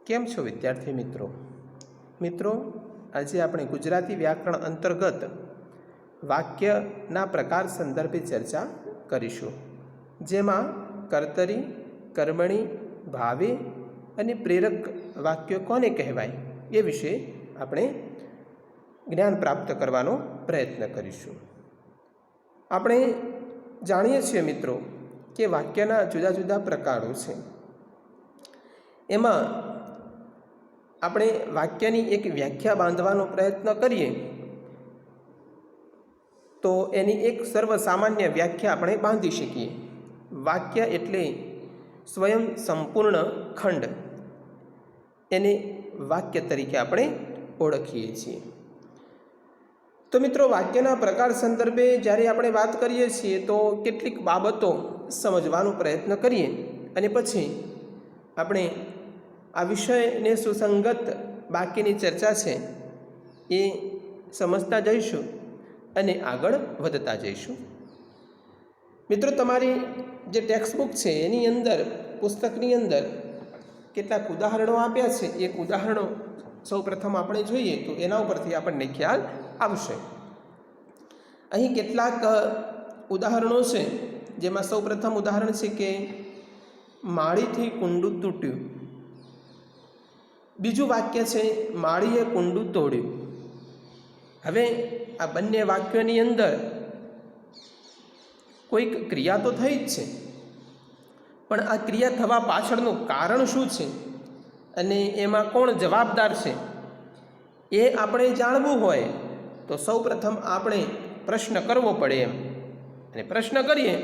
केम छो विद्यार्थी मित्रों आज આપણે गुजराती व्याकरण अंतर्गत वाक्यना प्रकार संदर्भे चर्चा करीशुं, जेमां कर्तरी, कर्मणी, भावे अने प्रेरक वाक्यो कोने कहेवाय ए विषे આપણે ज्ञान प्राप्त करवानो प्रयत्न करीशुं। આપણે जाणीए छीए मित्रों के वाक्यना जुदा जुदा प्रकारो छे। एमां આપણે વાક્યની એક વ્યાખ્યા બાંધવાનો પ્રયત્ન કરીએ તો એની એક સર્વસામાન્ય વ્યાખ્યા આપણે બાંધી શકીએ। વાક્ય એટલે સ્વયં સંપૂર્ણ ખંડ, એને વાક્ય તરીકે આપણે ઓળખીએ છીએ। તો મિત્રો, વાક્યના પ્રકાર સંદર્ભે જ્યારે આપણે વાત કરીએ છીએ તો કેટલીક બાબતો સમજવાનો પ્રયત્ન કરીએ અને પછી આપણે आ विषय ने सुसंगत बाकीनी चर्चा है ये समझता जईशुं अने आगळ वधता जईशुं। मित्रों, तमारी जे टेक्स्टबुक है एनी अंदर पुस्तकनी अंदर केटलाक उदाहरणों आप्या छे। एक उदाहरणों सौ प्रथम आपणे जोईए तो एना उपरथी आपणे ख्याल आवशे। अहीं केटलाक उदाहरणों छे, जेमां सौ प्रथम उदाहरण छे के माळीथी कूंडुं तूट्युं। बीजू वाक्य है माळीए कूंडुं तोड्युं। हवे आ बंने वाक्योनी अंदर कोईक क्रिया तो थई ज छे, पण आ क्रिया थवा पाछळनुं कारण शुं छे अने एमां कोण जवाबदार छे ए आपणे जाणवुं होय तो सौ प्रथम आपणे प्रश्न करवो पड़े एम, अने प्रश्न करीए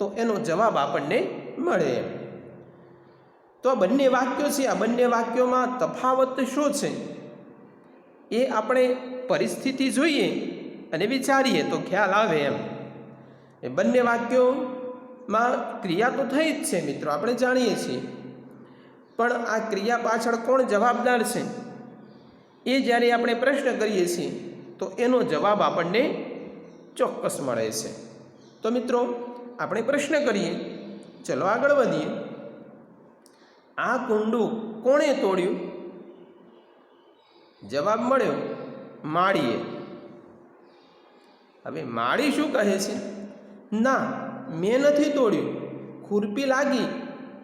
तो एनो जवाब आपणने मळे एम। तो आ बंने वाक्यो छे, आ बंने वाक्यों में तफावत शो छे ए आपणे परिस्थिति जोईए अने विचारीए तो ख्याल आवे एम। ए बंने वाक्यों में क्रिया तो थई ज छे मित्रों, आपणे जाणीए छीए, पण आ क्रिया पाछळ कोण जवाबदार छे ए ज्यारे आपणे प्रश्न करीए छीए तो एनो जवाब आपणने चोक्कस मळे छे। तो मित्रों, आपणे प्रश्न करीए, चलो आगळ वधीए। आ कूंडुं कोणे तोड्युं? जवाब मळ्यो, माळीए। हवे माळी शुं कहे छे? ना, मैं नथी तोड्युं, खुरपी लागी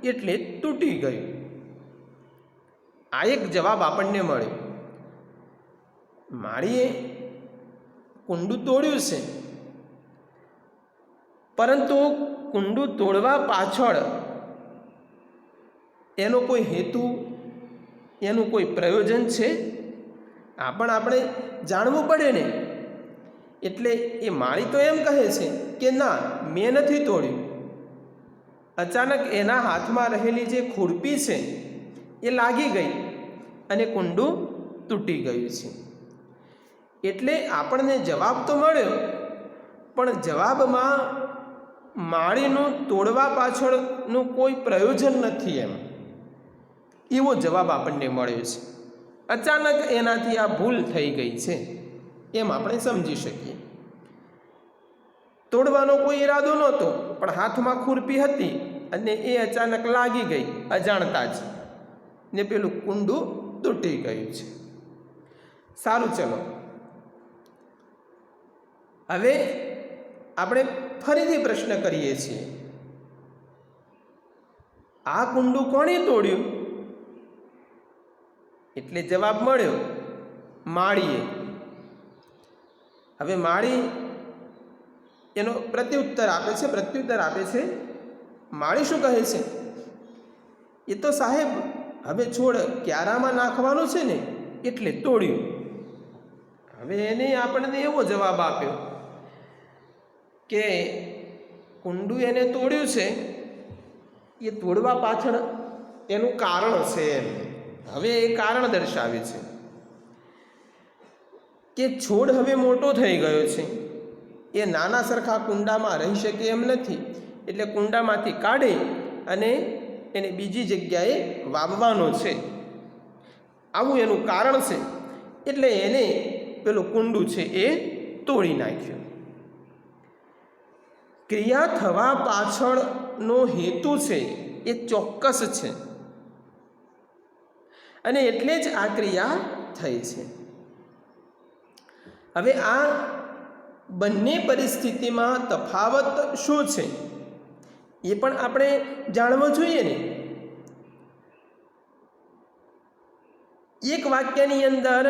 एटले तूटी गयुं। आ एक जवाब आपणने मळ्यो। माळीए कूंडुं तोड्युं छे, परंतु कूंडुं तोड़वा पाछळ एनो कोई हेतु, एनु कोई प्रयोजन है? आ पण आपणे जाणवुं पड़े ने। एटले ए माळी तो एम कहे छे के ना, मैं नथी तोड्युं। अचानक एना हाथमां रहेली जे खुरपी छे ए लागी गई अने कूंडुं तूटी गयुं छे। एटले आपणने जवाब तो मळ्यो, पण जवाबमां माळीनुं तोड़वा पाछळनुं कोई प्रयोजन नथी एम, एवो जवाब आपणने मळ्यो छे। अचानक एनाथी आ भूल थई गई छे एम आपणे समजी शकीए। तोड़वानो कोई इरादो नहोतो, पण हाथमां खुरपी हती अने ए अचानक लागी गई अजाणता ज, ने पेलुं कूंडुं तूटी गयुं छे। सारुं, चलो हवे આપણે ફરીથી પ્રશ્ન કરીએ છીએ, આ કુંડું કોણે તોડ્યું? એટલે જવાબ મળ્યો, માળીએ। હવે માળી એનો પ્રત્યુત્તર આપે છે। માળી શું કહે છે? એ તો સાહેબ હવે છોડ ક્યારામાં નાખવાનો છે ને એટલે તોડ્યું। હવે એને આપણને એવો જવાબ આપ્યો કે કુંડું એને તોડ્યું છે, એ તોડવા પાછળ એનું કારણ છે એમ। હવે એ કારણ દર્શાવે છે કે છોડ હવે મોટો થઈ ગયો છે, એ નાના સરખા કુંડામાં રહી શકે એમ નથી, એટલે કુંડામાંથી કાઢી અને એને બીજી જગ્યાએ વાવવાનો છે, આવું એનું કારણ છે। એટલે એને પેલું કુંડું છે એ તોડી નાખ્યું। क्रिया थवा पाछळनो हेतु छे ए चोक्कस छे। અને એટલે જ આ ક્રિયા થઈ છે. હવે આ બંને પરિસ્થિતિમાં તફાવત શું છે એ પણ આપણે જાણવું જોઈએ ને. એક વાક્યની અંદર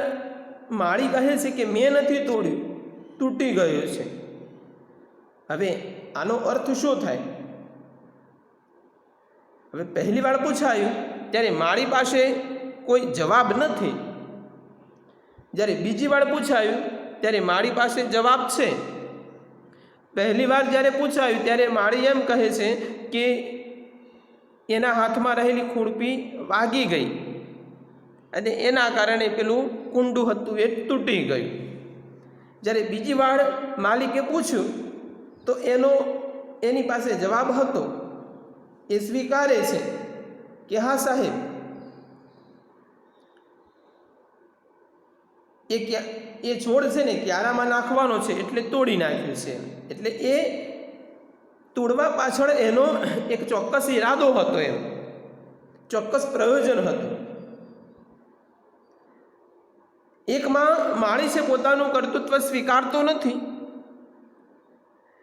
માળી કહે છે કે મેં નથી તોડ્યું, તૂટી ગયું છે. હવે આનો અર્થ શું થાય? હવે પહેલી વાર પૂછાયું ત્યારે માળી પાસે કોઈ જવાબ નથી. જ્યારે બીજી વાર પૂછાયું ત્યારે માળી પાસે જવાબ છે. પહેલી વાર જ્યારે પૂછાયું ત્યારે માળી એમ કહે છે કે એના હાથમાં રહેલી ખુરપી વાગી ગઈ અને એના કારણે પેલું કુંડું હતું એ તૂટી ગયું. જ્યારે બીજી વાર માલિકે પૂછ્યું તો એની પાસે જવાબ હતો. એ સ્વીકારે છે કે હા સાહેબ, એ છોડ છે ને ક્યારામાં નાખવાનો છે એટલે તોડી નાખ્યું છે. એટલે એ તોડવા પાછળ એનો એક ચોક્કસ ઈરાદો હતો, એમ ચોક્કસ પ્રયોજન હતું. એકમાં માળી છે પોતાનું કર્તૃત્વ સ્વીકારતો નથી,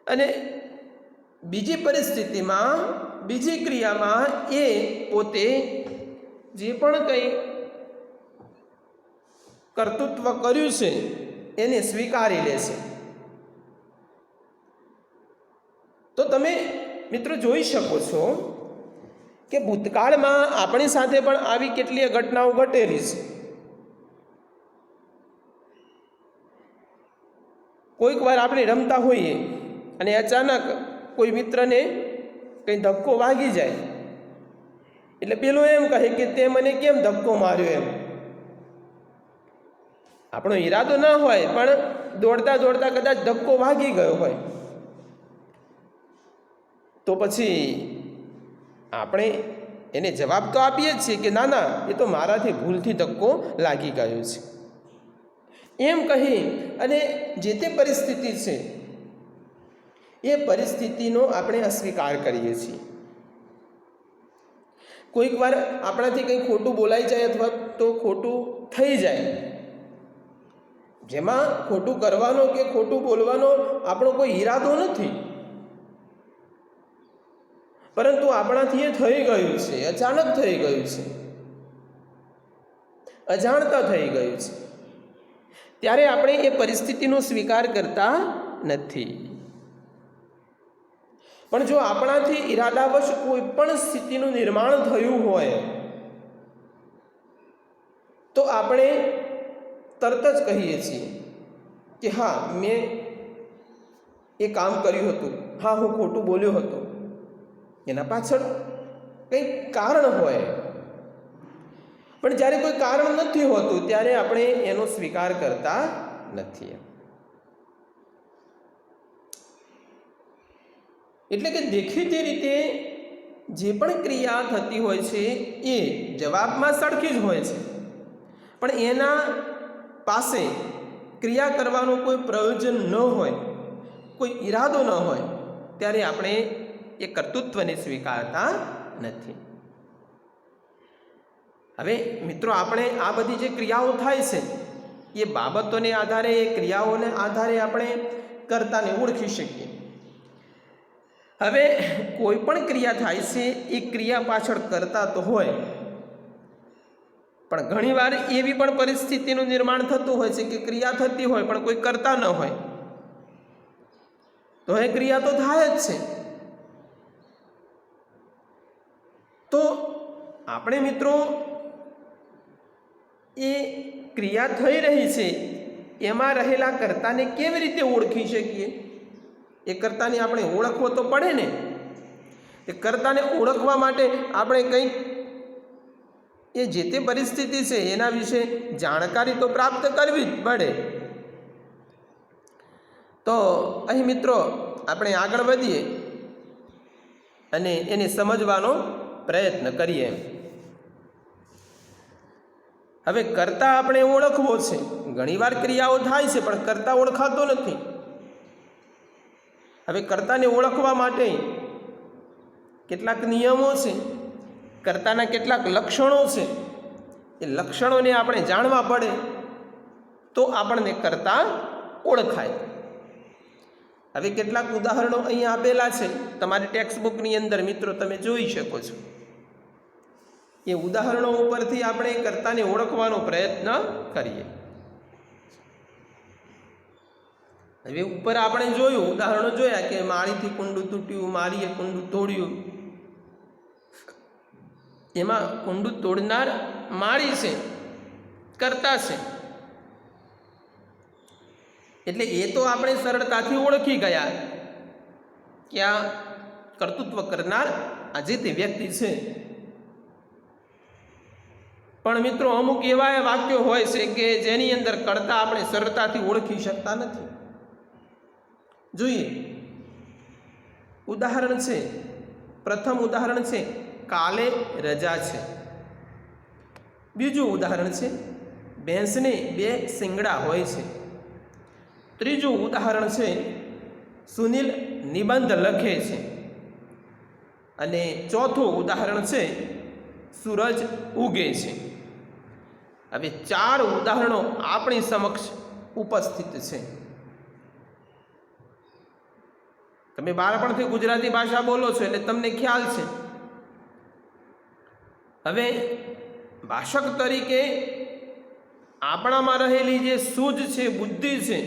અને બીજી પરિસ્થિતિમાં, બીજી ક્રિયામાં એ પોતે જે પણ કંઈ કર્તૃત્વ કર્યું છે એને સ્વીકારી લે છે. તો તમે મિત્રો જોઈ શકો છો કે ભૂતકાળમાં આપણી સાથે પણ આવી કેટલીય ઘટનાઓ ઘટેલી છે. કોઈક વાર આપણે રમતા હોઈએ અને અચાનક કોઈ મિત્રને કંઈ ધક્કો વાગી જાય એટલે પેલો એમ કહે કે તે મને કેમ ધક્કો માર્યો એમ. આપણો ઈરાદો ન હોય પણ દોડતા દોડતા કદાચ ધક્કો વાગી ગયો હોય તો પછી આપણે એને જવાબ તો આપીએ જ છીએ કે ના ના, એ તો મારાથી ભૂલથી ધક્કો લાગી ગયો છે એમ કહી અને જે તે પરિસ્થિતિ છે એ પરિસ્થિતિનો આપણે અસ્વીકાર કરીએ છીએ. કોઈક વાર આપણાથી કંઈ ખોટું બોલાઈ જાય અથવા તો ખોટું થઈ જાય, જેમાં ખોટું કરવાનો કે ખોટું બોલવાનો આપણો કોઈ ઈરાદો નથી, પરંતુ આપણાથી એ થઈ ગયું છે, અચાનક થઈ ગયું છે, અજાણતા થઈ ગયું છે. ત્યારે આપણે એ પરિસ્થિતિનો સ્વીકાર કરતા નથી. પણ જો આપણાથી ઈરાદાવશ કોઈ પણ સ્થિતિનું નિર્માણ થયું હોય તો આપણે તરત જ કહીએ છીએ કે હા, મેં એ કામ કર્યું હતું, હા હું ખોટું બોલ્યો હતો. એના પાછળ કંઈક કારણ હોય, પણ જ્યારે કોઈ કારણ નથી હોતું ત્યારે આપણે એનો સ્વીકાર કરતા નથી. એટલે કે દેખીતી રીતે જે પણ ક્રિયા થતી હોય છે એ જવાબમાં સરખી જ હોય છે, પણ એના પાસે ક્રિયા કરવાનું કોઈ પ્રયોજન ન હોય, કોઈ ઈરાદો ન હોય ત્યારે આપણે એ કર્તૃત્વને સ્વીકારતા નથી. હવે મિત્રો, આપણે આ બધી જે ક્રિયાઓ થાય છે એ બાબતોને આધારે, એ ક્રિયાઓને આધારે આપણે કર્તાને ઓળખી શકીએ. હવે કોઈ પણ ક્રિયા થાય છે એ ક્રિયા પાછળ કર્તા તો હોય, પણ ઘણીવાર એવી પણ પરિસ્થિતિનું નિર્માણ થતું હોય છે કે ક્રિયા થતી હોય પણ કોઈ કરતા ન હોય, તો એ ક્રિયા તો થાય જ છે. તો આપણે મિત્રો એ ક્રિયા થઈ રહી છે એમાં રહેલા કર્તાને કેવી રીતે ઓળખી શકીએ? એ કર્તાને આપણે ઓળખવો તો પડે ને. એ કર્તાને ઓળખવા માટે આપણે કંઈક એ જે તે પરિસ્થિતિ છે એના વિશે જાણકારી તો પ્રાપ્ત કરવી જ પડે. તો અહીં મિત્રો આપણે આગળ વધીએ અને એને સમજવાનો પ્રયત્ન કરીએ. હવે કર્તા આપણે ઓળખવો છે. ઘણીવાર ક્રિયાઓ થાય છે પણ કર્તા ઓળખાતો નથી. હવે કર્તાને ઓળખવા માટે કેટલાક નિયમો છે, કર્તાના કેટલાક લક્ષણો છે. એ લક્ષણોને આપણે જાણવા પડે તો આપણને કર્તા ઓળખાય. હવે કેટલાક ઉદાહરણો અહીં આપેલા છે તમારી ટેક્સ્ટબુકની અંદર, મિત્રો તમે જોઈ શકો છો. એ ઉદાહરણો ઉપરથી આપણે કર્તાને ઓળખવાનો પ્રયત્ન કરીએ. હવે ઉપર આપણે જોયું, ઉદાહરણો જોયા કે માળીથી કુંડું તૂટ્યું, માળીએ કુંડું તોડ્યું. એમાં કુંડું તોડનાર માળી છે, કર્તા છે. એટલે એ તો આપણે સરળતાથી ઓળખી ગયા કે આ કર્તૃત્વ કરનાર આજે તે વ્યક્તિ છે. પણ મિત્રો અમુક એવા વાક્યો હોય છે કે જેની અંદર કર્તા આપણે સરળતાથી ઓળખી શકતા નથી. જોઈએ ઉદાહરણ છે, પ્રથમ ઉદાહરણ છે કાલે રજા છે. બીજું ઉદાહરણ છે ભેંસને 2 શિંગડા હોય છે. ત્રીજું ઉદાહરણ છે સુનિલ નિબંધ લખે છે. અને ચોથું ઉદાહરણ છે સૂરજ ઉગે છે. હવે 4 ઉદાહરણો આપણી સમક્ષ ઉપસ્થિત છે. તમે બાળપણથી ગુજરાતી ભાષા બોલો છો એટલે તમને ખ્યાલ છે. હવે ભાષક તરીકે આપણામાં રહેલી જે સૂઝ છે, બુદ્ધિ છે,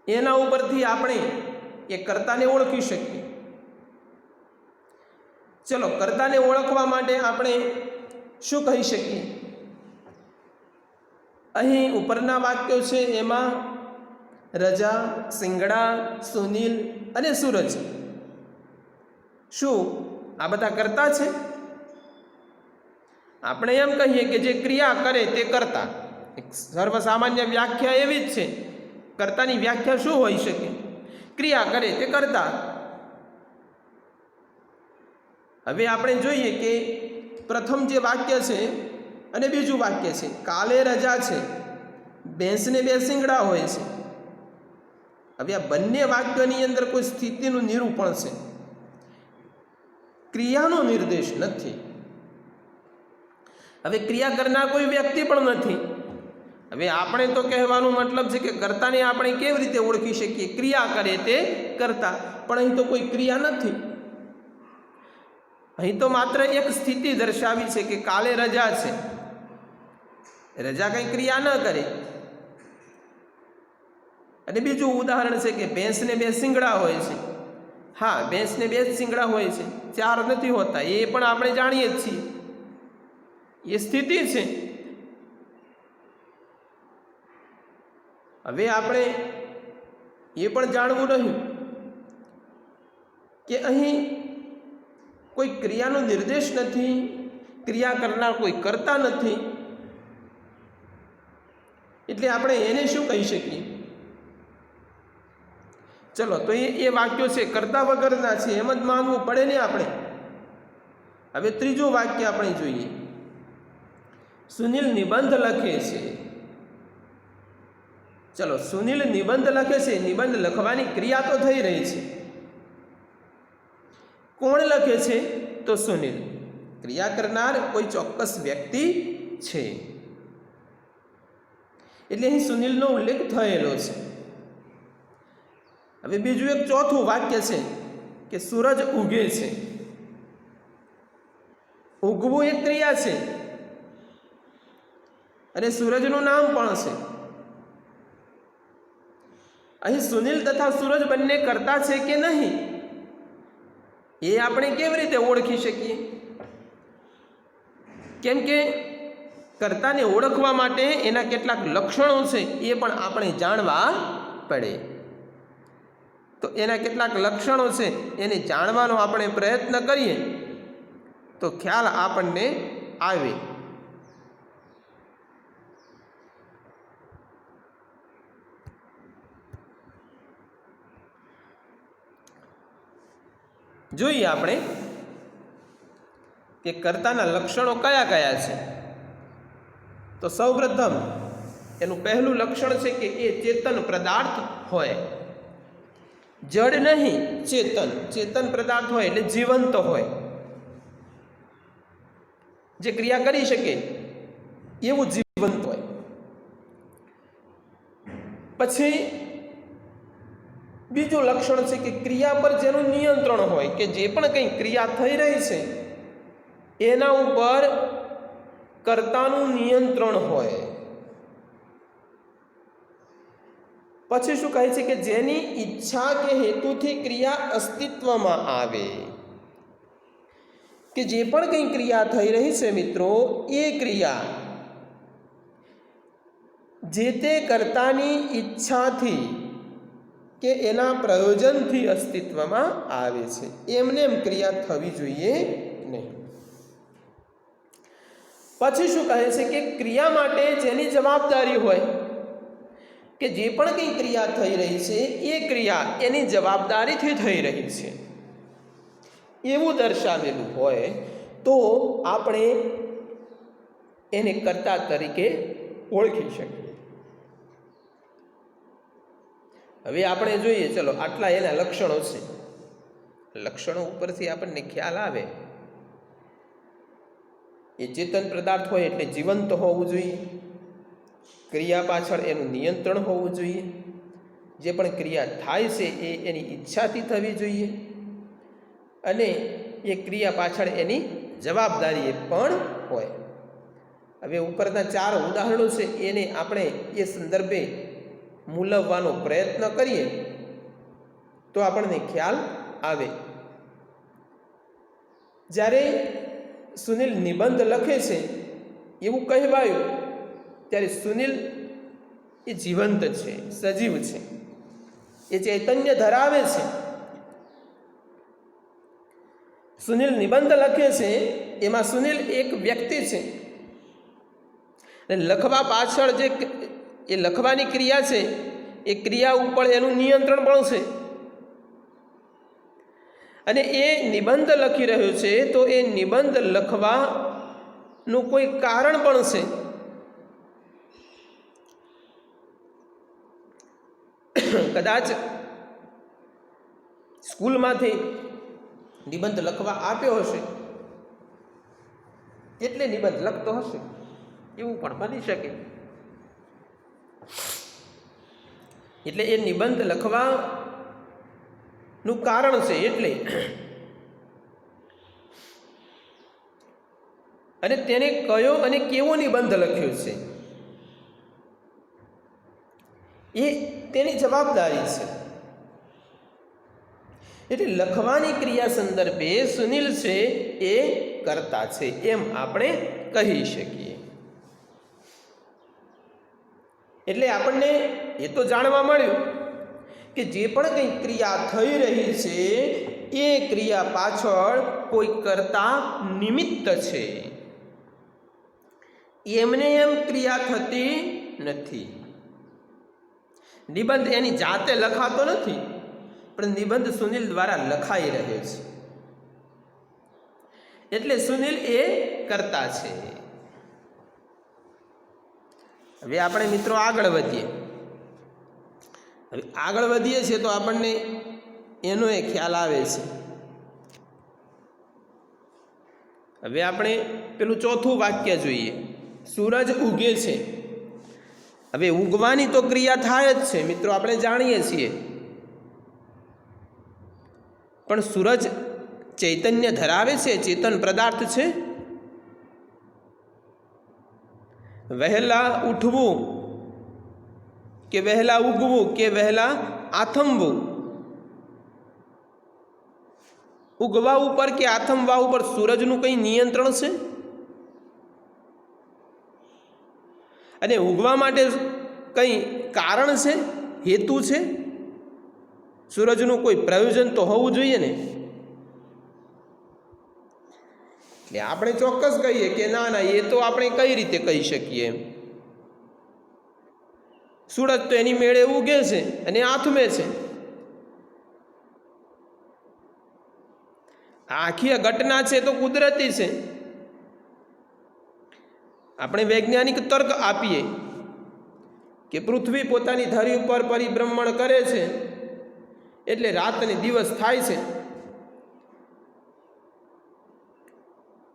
એના ઉપરથી આપણે એ કર્તાને ઓળખી શકીએ. ચલો, કર્તાને ઓળખવા માટે આપણે શું કહી શકીએ? અહીં ઉપરના વાક્યો છે એમાં રજા, શિંગડા, સુનિલ અને સૂરજ, શું આ બધા કર્તા છે? આપણે એમ કહીએ કે જે ક્રિયા કરે તે કર્તા. એક સર્વસામાન્ય વ્યાખ્યા એવી જ છે. કર્તાની વ્યાખ્યા શું હોઈ શકે? ક્રિયા કરે તે કર્તા. હવે આપણે જોઈએ કે પ્રથમ જે વાક્ય છે અને બીજું વાક્ય છે કાલે રજા છે, ભેંસને 2 શિંગડા હોય છે. હવે આ બંને વાક્યોની અંદર કોઈ સ્થિતિનું નિરૂપણ છે, ક્રિયાનો નિર્દેશ નથી. હવે ક્રિયા કરનાર કોઈ વ્યક્તિ પણ નથી. હવે આપણે તો કહેવાનો મતલબ છે કે કર્તાને આપણે કેવી રીતે ઓળખી શકીએ? ક્રિયા કરે તે કર્તા. પણ અહીં તો કોઈ ક્રિયા નથી. અહીં તો માત્ર એક સ્થિતિ દર્શાવી છે કે કાલે રજા છે. રજા કંઈ ક્રિયા ન કરે. અને બીજું ઉદાહરણ છે કે ભેંસને 2 શિંગડા હોય છે. હા, ભેંસને 2 શિંગડા હોય છે, 4 નથી હોતા. એ પણ આપણે જાણીએ જ છીએ. એ સ્થિતિ છે. હવે આપણે એ પણ જાણવું રહ્યું કે અહીં કોઈ ક્રિયાનો નિર્દેશ નથી, ક્રિયા કરનાર કોઈ કર્તા નથી. એટલે આપણે એને શું કહી શકીએ? ચલો, તો એ વાક્યો છે કર્તા વગરના છે, એમ જ માનવું પડે ને આપણે. હવે ત્રીજું વાક્ય આપણે જોઈએ. સુનિલ નિબંધ લખે છે. ચલો, સુનિલ નિબંધ લખે છે. નિબંધ લખવાની ક્રિયા તો થઈ રહી છે. કોણ લખે છે? તો સુનિલ. ક્રિયા કરનાર કોઈ ચોક્કસ વ્યક્તિ છે. એટલે અહીં સુનિલનો ઉલ્લેખ થયેલો છે. હવે બીજું એક ચોથું વાક્ય છે કે સૂરજ ઉગે છે. ઉગવું એક ક્રિયા છે અને સૂરજનું નામ પણ છે. અહીં સુનિલ તથા સૂરજ બંને કર્તા છે કે નહીં એ આપણે કેવી રીતે ઓળખી શકીએ? કેમ કે કર્તાને ઓળખવા માટે એના કેટલાક લક્ષણો છે એ પણ આપણે જાણવા પડે. તો એના કેટલાક લક્ષણો છે એને જાણવાનો આપણે પ્રયત્ન કરીએ તો ખ્યાલ આપણને આવે. જોઈએ આપણે કે કર્તાના લક્ષણો કયા કયા છે. તો સૌપ્રથમ એનું પહેલું લક્ષણ છે કે એ ચેતન પદાર્થ હોય. જડ નહીં, ચેતન. ચેતન પદાર્થ હોય એટલે જીવંત હોય. જે ક્રિયા કરી શકે એવું જીવંત હોય. પછી બીજું લક્ષણ છે કે ક્રિયા પર જેનું નિયંત્રણ હોય, કે જે પણ કંઈ ક્રિયા થઈ રહી છે એના ઉપર કર્તાનું નિયંત્રણ હોય. પછી શું કહે છે કે જેની ઈચ્છા કે હેતુથી ક્રિયા અસ્તિત્વમાં આવે, કે જે પણ કંઈ ક્રિયા થઈ રહી છે મિત્રો, એ ક્રિયા જે તે કર્તાની ઈચ્છાથી કે એના પ્રયોજનથી અસ્તિત્વમાં આવે છે. એમને એમ ક્રિયા થવી જોઈએ નહીં. પછી શું કહે છે કે ક્રિયા માટે જેની જવાબદારી હોય, કે જે પણ કંઈ ક્રિયા થઈ રહી છે એ ક્રિયા એની જવાબદારીથી થઈ રહી છે એવું દર્શાવેલું હોય તો આપણે એને કર્તા તરીકે ઓળખી શકીએ. હવે આપણે જોઈએ, ચલો આટલા એના લક્ષણો છે. લક્ષણો ઉપરથી આપણને ખ્યાલ આવે એ ચેતન પદાર્થ હોય એટલે જીવંત હોવું જોઈએ, ક્રિયા પાછળ એનું નિયંત્રણ હોવું જોઈએ, જે પણ ક્રિયા થાય છે એ એની ઈચ્છાથી થવી જોઈએ, અને એ ક્રિયા પાછળ એની જવાબદારી પણ હોય. હવે ઉપરના 4 ઉદાહરણો છે એને આપણે એ સંદર્ભે મૂલવવાનો પ્રયત્ન કરીએ તો આપણને ખ્યાલ આવે. જ્યારે સુનિલ નિબંધ લખે છે એવું કહેવાયું ત્યારે સુનિલ એ જીવંત છે, સજીવ છે, એ ચૈતન્ય ધરાવે છે. સુનિલ નિબંધ લખે છે એમાં સુનિલ એક વ્યક્તિ છે, અને લખવા પાછળ જે એ લખવાની ક્રિયા છે એ ક્રિયા ઉપર એનું નિયંત્રણ પણ છે, અને એ નિબંધ લખી રહ્યો છે તો એ નિબંધ લખવાનું કોઈ કારણ પણ છે. કદાચ સ્કૂલમાંથી નિબંધ લખવા આપ્યો હશે એટલે નિબંધ લખતો હશે, એવું પણ બની શકે. એટલે એ નિબંધ લખવાનું કારણ છે એટલે, અને તેને કયો અને કેવો નિબંધ લખ્યો છે એ તેની જવાબદારી છે. એટલે લખવાની ક્રિયા સંદર્ભે સુનિલ છે એ કર્તા છે એમ આપણે કહી શકીએ. એટલે આપણને એ તો જાણવા મળ્યું કે જે પણ કંઈ ક્રિયા થઈ રહી છે એ ક્રિયા પાછળ કોઈ કર્તા નિમિત્ત છે, એમને એમ ક્રિયા થતી નથી. નિબંધ એની જાતે લખાતો નથી, પણ નિબંધ સુનિલ દ્વારા લખાઈ રહ્યો છે, એટલે સુનિલ એ કર્તા છે. હવે આપણે મિત્રો આગળ વધીએ. હવે આગળ વધીએ છીએ તો આપણને એનો એ ખ્યાલ આવે છે. હવે આપણે પેલું ચોથું વાક્ય જોઈએ. સૂરજ ઉગે છે. હવે ઉગવાની તો ક્રિયા થાય જ છે મિત્રો, આપણે જાણીએ છીએ, પણ સૂરજ ચૈતન્ય ધરાવે છે, ચેતન પદાર્થ છે. વહેલા ઉઠવું કે વહેલા ઉગવું કે વહેલા આથમવું, ઉગવા ઉપર કે આથમવા ઉપર સૂરજનું કંઈ નિયંત્રણ છે? અને ઉગવા માટે કંઈ કારણ છે, હેતુ છે? સૂરજનું કોઈ પ્રયોજન તો હોવું જોઈએ ને. એટલે આપણે ચોક્કસ કહીએ કે ના ના, એ તો આપણે કઈ રીતે કહી શકીએ? સૂરજ તો એની મેળે ઉગે છે અને આથમે છે. આખી ઘટના છે તો કુદરતી છે. આપણે વૈજ્ઞાનિક તર્ક આપીએ કે પૃથ્વી પોતાની ધરી ઉપર પરિભ્રમણ કરે છે એટલે રાત અને દિવસ થાય છે.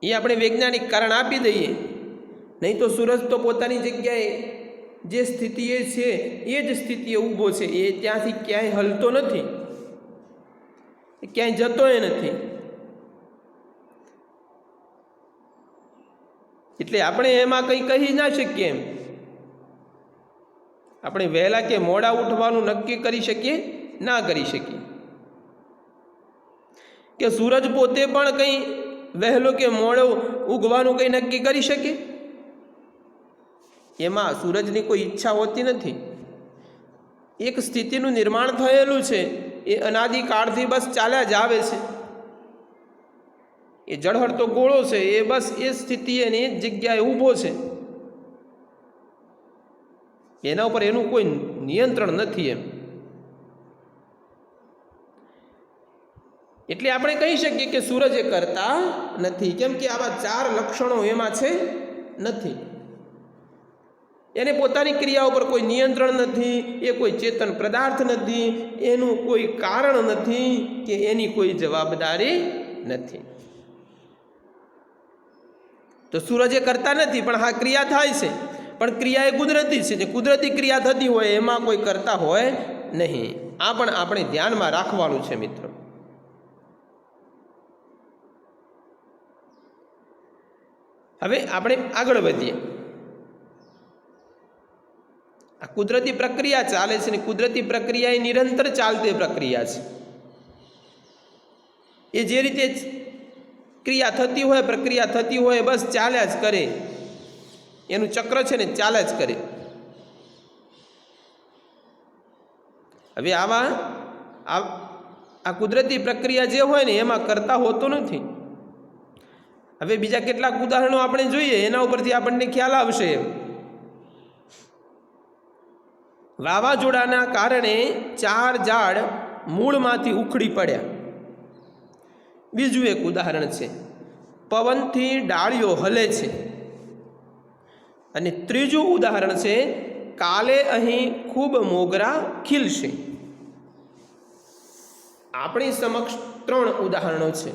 એ આપણે વૈજ્ઞાનિક કારણ આપી દઈએ, નહીં તો સૂરજ તો પોતાની જગ્યાએ જે સ્થિતિએ છે એ જ સ્થિતિએ ઊભો છે, એ ત્યાંથી ક્યાંય હલતો નથી, ક્યાંય જતોય નથી. એટલે આપણે એમાં કંઈ કહી ના શકીએ એમ. આપણે વહેલા કે મોડા ઉઠવાનું નક્કી કરી શકીએ ના કરી શકીએ, કે સૂરજ પોતે પણ કંઈ વહેલો કે મોડો ઉગવાનું કંઈ નક્કી કરી શકે? એમાં સૂરજની કોઈ ઈચ્છા હોતી નથી. એક સ્થિતિનું નિર્માણ થયેલું છે, એ અનાદિકાળથી બસ ચાલ્યા જ આવે છે. એ ઝળહળતો ગોળો છે, એ બસ એ સ્થિતિએ ને એ જગ્યાએ ઊભો છે, એના ઉપર એનું કોઈ નિયંત્રણ નથી એમ. એટલે આપણે કહી શકીએ કે સૂરજ એ કરતા નથી, કેમ કે આવા 4 લક્ષણો એમાં છે નથી. એને પોતાની ક્રિયાઓ પર કોઈ નિયંત્રણ નથી, એ કોઈ ચેતન પદાર્થ નથી, એનું કોઈ કારણ નથી, કે એની કોઈ જવાબદારી નથી. તો સૂરજ એ કરતા નથી, પણ હા ક્રિયા થાય છે, પણ ક્રિયા એ કુદરતી છે. જે કુદરતી ક્રિયા થતી હોય એમાં કોઈ કરતા હોય નહીં. આ પણ આપણે ધ્યાનમાં રાખવાનું છે મિત્રો. હવે આપણે આગળ વધીએ. આ કુદરતી પ્રક્રિયા ચાલે છે, ને કુદરતી પ્રક્રિયા એ નિરંતર ચાલતી પ્રક્રિયા છે. એ જે રીતે ક્રિયા થતી હોય, પ્રક્રિયા થતી હોય, બસ ચાલ્યા જ કરે. એનું ચક્ર છે ને ચાલ્યા જ કરે. હવે આ કુદરતી પ્રક્રિયા જે હોય ને એમાં કરતા હોતો નથી. હવે બીજા કેટલાક ઉદાહરણો આપણે જોઈએ, એના ઉપરથી આપણને ખ્યાલ આવશે. વાવાઝોડાના કારણે 4 ઝાડ મૂળમાંથી ઉખડી પડ્યા. બીજું એક ઉદાહરણ છે, પવનથી ડાળીઓ હલે છે. અને ત્રીજું ઉદાહરણ છે, કાલે અહીં ખૂબ મોગરા ખીલશે. આપણી સમક્ષ 3 ઉદાહરણો છે.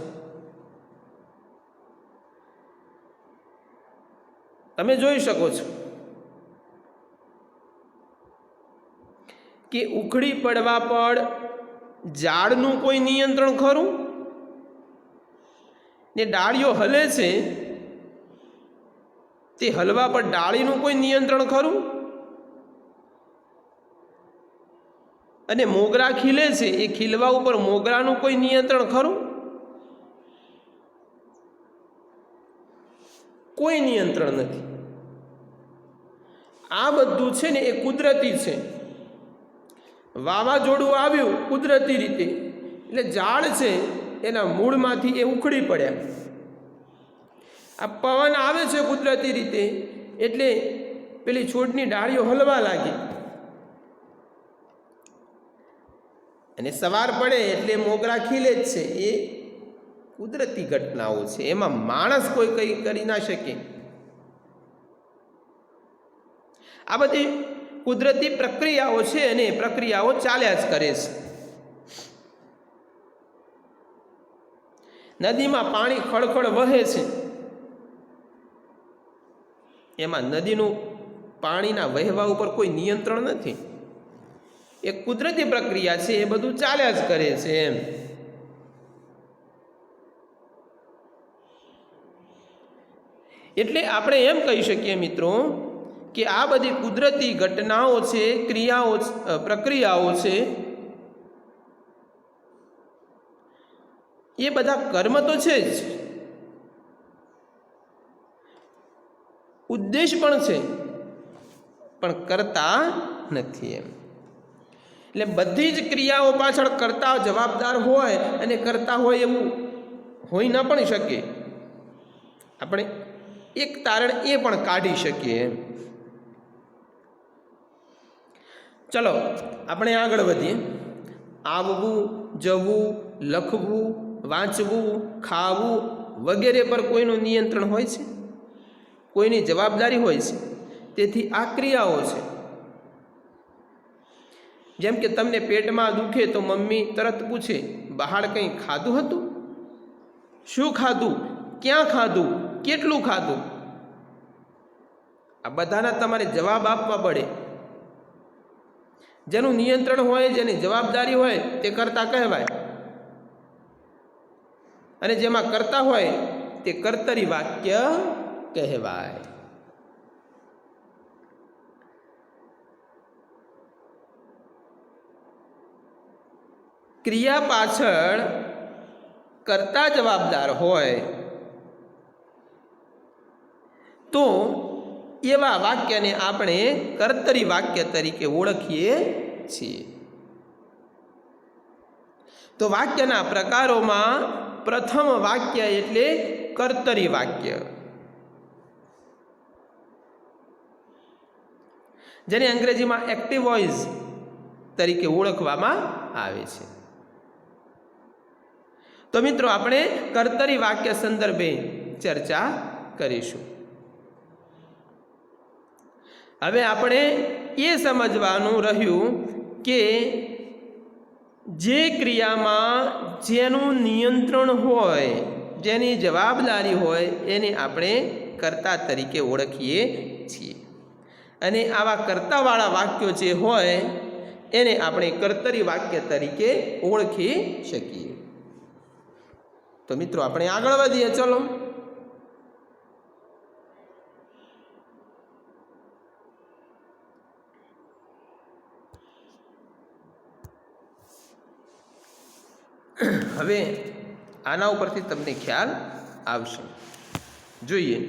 તમે જોઈ શકો છો કે ઉખડી પડવા પર ઝાડનું કોઈ નિયંત્રણ ખરું? ને ડાળીઓ હલે છે, તે હલવા પર ડાળીનું કોઈ નિયંત્રણ ખરું? અને મોગરા ખીલે છે, એ ખીલવા ઉપર મોગરાનું કોઈ નિયંત્રણ ખરું? કોઈ નિયંત્રણ નથી. આ બધું છે ને એ કુદરતી છે. વાવાઝોડું આવ્યું કુદરતી રીતે, એટલે ઝાડ છે એના મૂળમાંથી એ ઉખડી પડ્યા. આ પવન આવે છે કુદરતી રીતે, એટલે પેલી છોડની ડાળીઓ હલવા લાગી. અને સવાર પડે એટલે મોગરા ખીલે જ છે. એ કુદરતી ઘટનાઓ છે, એમાં માણસ કોઈ કંઈ કરી ના શકે. આ બધી કુદરતી પ્રક્રિયાઓ છે, અને પ્રક્રિયાઓ ચાલ્યા જ કરે છે. નદીમાં પાણી ખળખળ વહે છે, એમાં નદીનું પાણીના વહેવા ઉપર કોઈ નિયંત્રણ નથી. એ કુદરતી પ્રક્રિયા છે, એ બધું ચાલ્યા જ કરે છે એમ. એટલે આપણે એમ કહી શકીએ મિત્રો કે આ બધી કુદરતી ઘટનાઓ છે, ક્રિયાઓ, પ્રક્રિયાઓ છે, એ બધા કર્મ તો છે જ, ઉદ્દેશ પણ છે, પણ કરતા નથી એમ. એટલે બધી જ ક્રિયાઓ પાછળ કરતા જવાબદાર હોય, અને કરતા હોય એવું હોઈ ન પણ શકે. આપણે એક તારણ એ પણ કાઢી શકીએ એમ. ચલો આપણે આગળ વધીએ. આવવું, જવું, લખવું, વાંચવું, ખાવું વગેરે પર કોઈનું નિયંત્રણ હોય છે? કોઈની જવાબદારી હોય છે? તેથી આ ક્રિયાઓ છે. જેમ કે તમને પેટમાં દુખે તો મમ્મી તરત પૂછે, બહાર કંઈ ખાધું હતું? શું ખાધું? ક્યાં ખાધું, કેટલું ખાધું, આ બધાના તમારે જવાબ આપવા પડે. જેનું નિયંત્રણ હોય, જેની જવાબદારી હોય તે કર્તા કહેવાય, અને જેમાં કર્તા હોય તે કર્તરી વાક્ય કહેવાય. ક્રિયા પાછળ કર્તા જવાબદાર હોય તો એવા વાક્યને આપણે કર્તરી વાક્ય તરીકે ઓળખીએ છીએ. તો વાક્યના પ્રકારોમાં પ્રથમ વાક્ય એટલે કર્તરી વાક્ય, જેને અંગ્રેજીમાં એક્ટિવ વોઇસ તરીકે ઓળખવામાં આવે છે. તો મિત્રો, આપણે કર્તરી વાક્ય સંદર્ભે ચર્ચા કરીશું. હવે આપણે એ સમજવાનું રહ્યું કે જે ક્રિયામાં જેનું નિયંત્રણ હોય, જેની જવાબદારી હોય, એને આપણે કર્તા તરીકે ઓળખીએ છીએ. અને આવા કર્તાવાળા વાક્યો જે હોય એને આપણે કર્તરી વાક્ય તરીકે ઓળખી શકીએ. તો મિત્રો, આપણે આગળ વધીએ. ચલો, હવે આના ઉપરથી તમને ખ્યાલ આવશે. જોઈએ,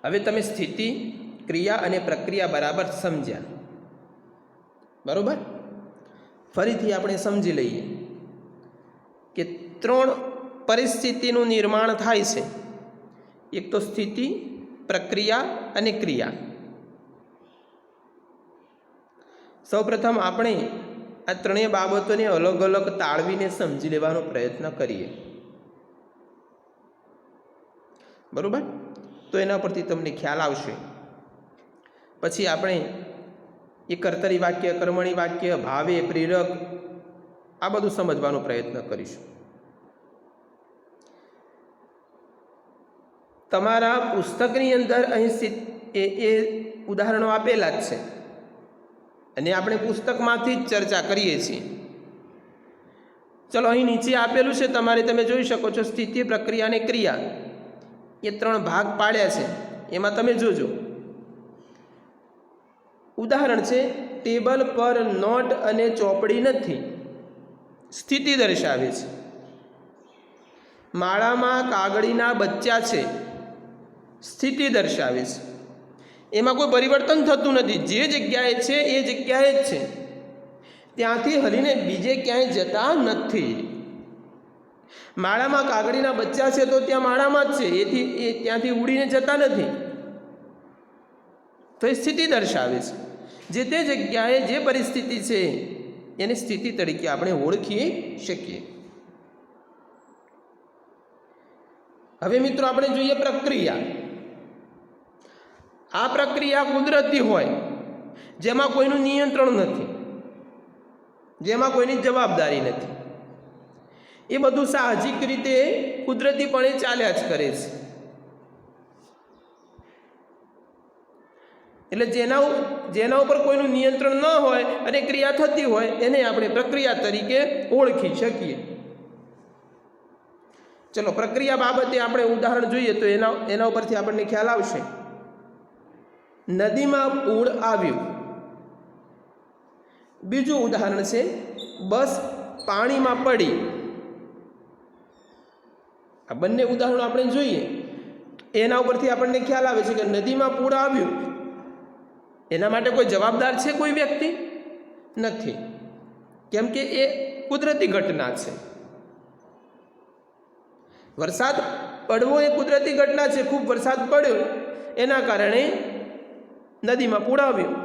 હવે તમે સ્થિતિ, ક્રિયા અને પ્રક્રિયા બરાબર સમજ્યા. બરોબર? ફરીથી આપણે સમજી લઈએ કે 3 પરિસ્થિતિનું નિર્માણ થાય છે. એક તો સ્થિતિ, પ્રક્રિયા અને ક્રિયા. સૌપ્રથમ આપણે આ ત્રણેય બાબતોને અલગ અલગ તાળવીને સમજી લેવાનો પ્રયત્ન કરીએ. બરોબર? તો એના પરથી તમને ખ્યાલ આવશે. પછી આપણે એ કર્તરી વાક્ય, કર્મણી વાક્ય, ભાવે, પ્રેરક, આ બધું સમજવાનો પ્રયત્ન કરીશું. તમારા પુસ્તકની અંદર અહીં એ ઉદાહરણો આપેલા જ છે, અને આપણે પુસ્તકમાંથી જ ચર્ચા કરીએ છીએ. ચલો, અહીં નીચે આપેલું છે તમારે, તમે જોઈ શકો છો. સ્થિતિ, પ્રક્રિયા અને ક્રિયા, એ 3 ભાગ પાડ્યા છે. એમાં તમે જોજો, ઉદાહરણ છે, ટેબલ પર નોટ અને ચોપડી નથી, સ્થિતિ દર્શાવે છે. માળામાં કાગળીના બચ્ચા છે, સ્થિતિ દર્શાવે છે. એમાં કોઈ પરિવર્તન થતું નથી, જે જગ્યાએ છે એ જગ્યાએ જ છે, ત્યાંથી હલીને બીજે ક્યાંય જતા નથી. માળામાં કાગળીના બચ્ચા છે તો ત્યાં માળામાં જ છે, એ ત્યાંથી ઉડીને જતા નથી. તો એ સ્થિતિ દર્શાવે છે. જે તે જગ્યાએ જે પરિસ્થિતિ છે એને સ્થિતિ તરીકે આપણે ઓળખી શકીએ. હવે મિત્રો, આપણે જોઈએ પ્રક્રિયા. આ પ્રક્રિયા કુદરતી હોય, જેમાં કોઈનું નિયંત્રણ નથી, જેમાં કોઈની જવાબદારી નથી. એ બધું સાહજિક રીતે કુદરતીપણે ચાલ્યા જ કરે છે. એટલે જેના ઉપર કોઈનું નિયંત્રણ ન હોય અને ક્રિયા થતી હોય એને આપણે પ્રક્રિયા તરીકે ઓળખી શકીએ. ચલો, પ્રક્રિયા બાબતે આપણે ઉદાહરણ જોઈએ તો એના ઉપરથી આપણને ખ્યાલ આવશે. નદીમાં પૂર આવ્યું. બીજું ઉદાહરણ છે, બસ પાણીમાં પડી. આ બંને ઉદાહરણો આપણે જોઈએ, એના ઉપરથી આપણને ખ્યાલ આવે છે કે નદીમાં પૂર આવ્યું, એના માટે કોઈ જવાબદાર છે કોઈ વ્યક્તિ? નથી, કેમ કે એ કુદરતી ઘટના છે. વરસાદ પડવો એ કુદરતી ઘટના છે. ખૂબ વરસાદ પડ્યો એના કારણે નદીમાં પૂર આવ્યું,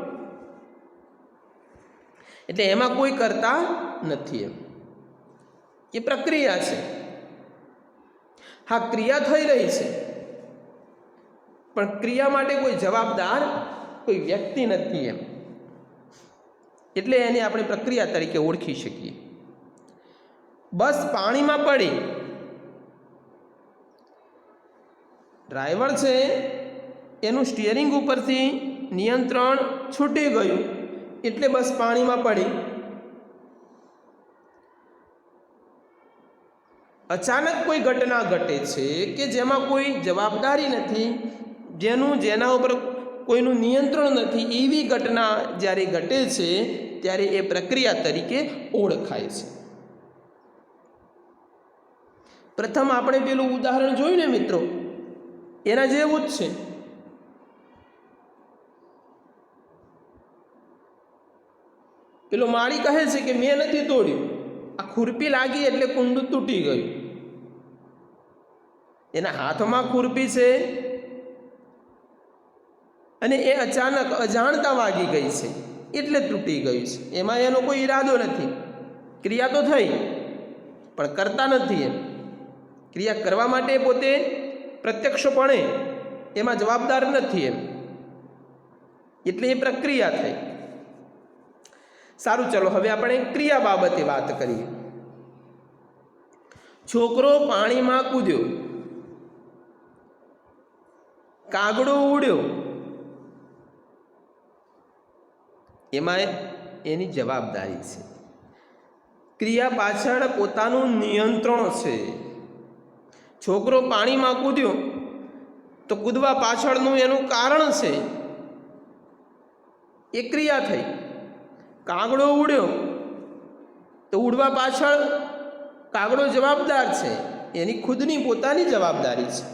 એટલે એમાં કોઈ કરતા નથી. એ પ્રક્રિયા છે. હા, ક્રિયા થઈ રહી છે, પણ ક્રિયા માટે કોઈ જવાબદાર કોઈ વ્યક્તિ નથી એમ. એટલે એને આપણે પ્રક્રિયા તરીકે ઓળખી શકીએ. બસ પાણીમાં પડી, ડ્રાઈવર છે એનું સ્ટિયરિંગ ઉપરથી નિયંત્રણ છૂટી ગયું એટલે બસ પાણીમાં પડી. અચાનક કોઈ ઘટના ઘટે છે કે જેમાં કોઈ જવાબદારી નથી, જેના ઉપર કોઈનું નિયંત્રણ નથી, એવી ઘટના જ્યારે ઘટે છે ત્યારે એ પ્રક્રિયા તરીકે ઓળખાય છે. પ્રથમ આપણે પેલું ઉદાહરણ જોયું ને મિત્રો, એના જેવું જ છે. પેલો માળી કહે છે કે મેં નથી તોડ્યું, આ ખુરપી લાગી એટલે કુંડું તૂટી ગયું. એના હાથમાં ખુરપી છે અને એ અચાનક અજાણતા વાગી ગઈ છે એટલે તૂટી ગયું છે. એમાં એનો કોઈ ઈરાદો નથી. ક્રિયા તો થઈ પણ કરતા નથી. એમ ક્રિયા કરવા માટે પોતે પ્રત્યક્ષપણે એમાં જવાબદાર નથી. એમ એટલે એ પ્રક્રિયા થઈ. સારું, ચલો હવે આપણે ક્રિયા બાબતે વાત કરીએ. છોકરો પાણીમાં કૂદ્યો, કાગડો ઉડ્યો, એમાં એની જવાબદારી છે. ક્રિયા પાછળ પોતાનું નિયંત્રણ છે. છોકરો પાણીમાં કૂદ્યો તો કૂદવા પાછળનું એનું કારણ છે, એ ક્રિયા થઈ. કાગડો ઉડ્યો તો ઉડવા પાછળ કાગડો જવાબદાર છે, એની ખુદની પોતાની જવાબદારી છે.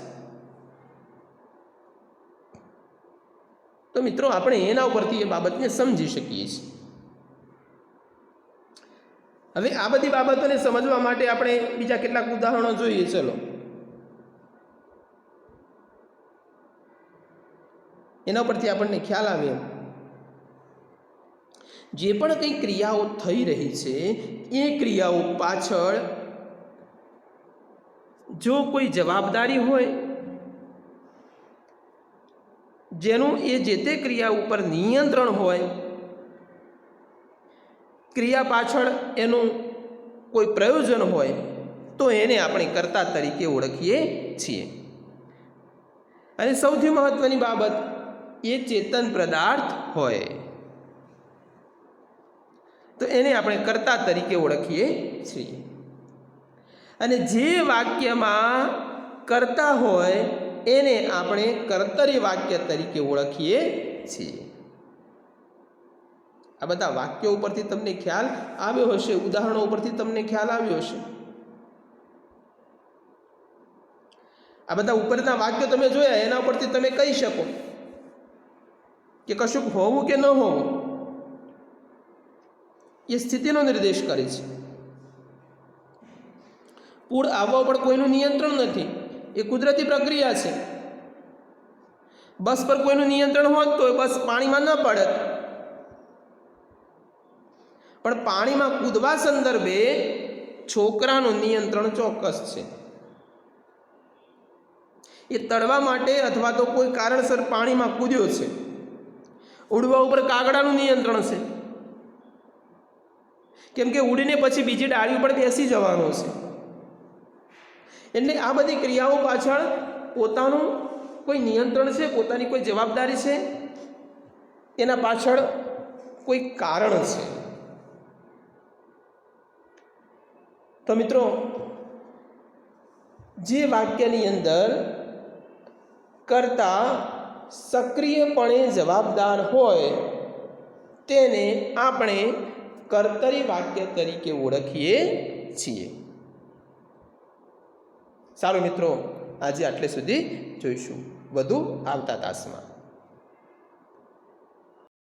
તો મિત્રો આપણે એના ઉપરથી એ બાબતને સમજી શકીએ છીએ. હવે આ બધી બાબતોને સમજવા માટે આપણે બીજા કેટલાક ઉદાહરણો જોઈએ. ચલો, એના પરથી આપણને ખ્યાલ આવે. જે પણ કંઈ ક્રિયાઓ થઈ રહી છે એ ક્રિયાઓ પાછળ જો કોઈ જવાબદારી હોય, જેનું એ જે તે ક્રિયા ઉપર નિયંત્રણ હોય, ક્રિયા પાછળ એનું કોઈ પ્રયોજન હોય, તો એને આપણે કર્તા તરીકે ઓળખીએ છીએ. અને સૌથી મહત્વની બાબત, એ ચેતન પદાર્થ હોય તો એને આપણે કર્તા તરીકે ઓળખીએ છીએ. અને જે વાક્યમાં કર્તા હોય એને આપણે કર્તરી વાક્ય તરીકે ઓળખીએ છીએ. આ બધા વાક્યો ઉપરથી તમને ખ્યાલ આવ્યો હશે, ઉદાહરણો ઉપરથી તમને ખ્યાલ આવ્યો હશે. આ બધા ઉપરના વાક્યો તમે જોયા, એના ઉપરથી તમે કહી શકો કે કશુંક હોવું કે ન હોવું એ સ્થિતિનો નિર્દેશ કરે છે. પૂર આવવા પર કોઈનું નિયંત્રણ નથી, એ કુદરતી પ્રક્રિયા છે. બસ પર કોઈનું નિયંત્રણ હોત તો બસ પાણીમાં ન પડત, પણ પાણીમાં કૂદવા સંદર્ભે છોકરાનું નિયંત્રણ ચોક્કસ છે. એ તળવા માટે અથવા તો કોઈ કારણસર પાણીમાં કૂદ્યો છે. ઉડવા ઉપર કાગડાનું નિયંત્રણ છે, કેમ કે ઉડીને પછી બીજી ડાળી ઉપર બેસી જવાનો છે. એટલે આ બધી ક્રિયાઓ પાછળ પોતાનું કોઈ નિયંત્રણ છે, પોતાની કોઈ જવાબદારી છે, એના પાછળ કોઈ કારણ છે. તો મિત્રો, જે વાક્યની અંદર કર્તા સક્રિયપણે જવાબદાર હોય તેને આપણે કર્તરી વાક્ય તરીકે ઓળખીએ છીએ. સારું મિત્રો, આજે આટલે સુધી જોઈશું, વધુ આવતા તાસમાં.